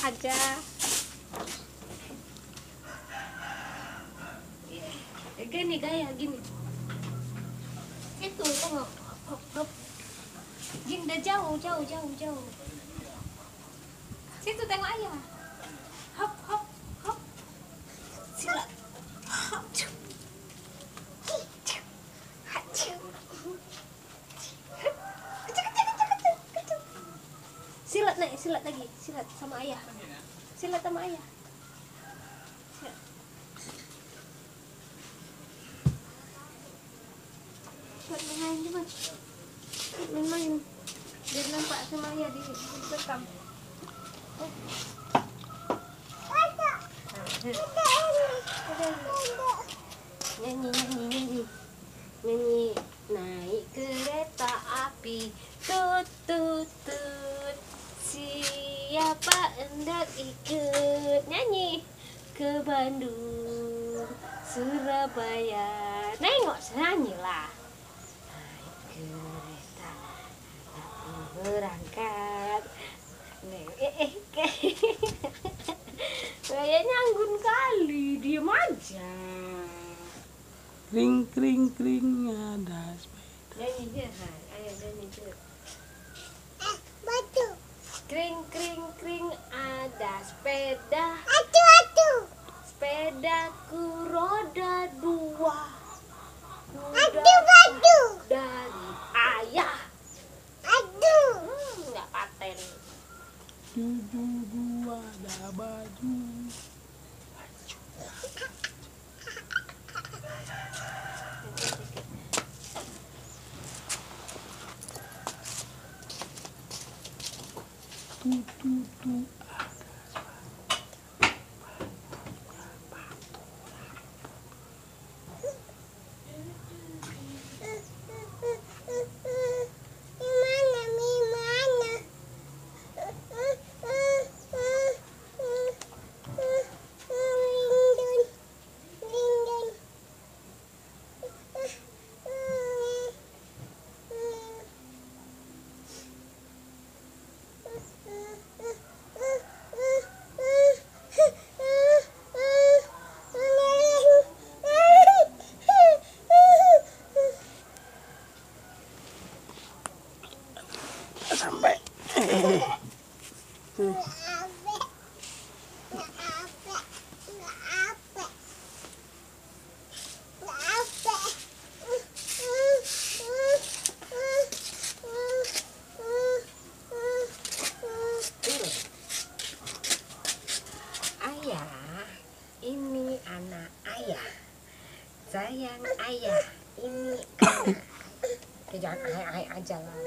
aja. Gini gaya gini. Itu tengok. Hop hop. Jin udah jauh. Situ tengok ayah. Hop hop hop. Silat. Hacu. Hacu. Kecil. Silat lagi. Silat sama ayah. Silat sama ayah. Silat. Silat main cuman. Main. Biar nampak sama ayah di rekam. Nyanyi naik kereta api tut tut tut, siapa hendak ikut nyanyi ke Bandung Surabaya. Nengok nyanyi lah. Naik kereta api berangkat. Kayaknya anggun kali, diem aja. Kring kring kring ada sepeda. Nyanyi dia, ayo nyanyi dia. Batu. Kring kring kring ada sepeda. Atu. Sepedaku roda 2. Batu. Dari ayah. Atu. Nggak paten. 72 ada baju. Tutu sampai. Ayah, ini anak ayah. Sayang ayah, ini anak. Jangan ayah aja lah.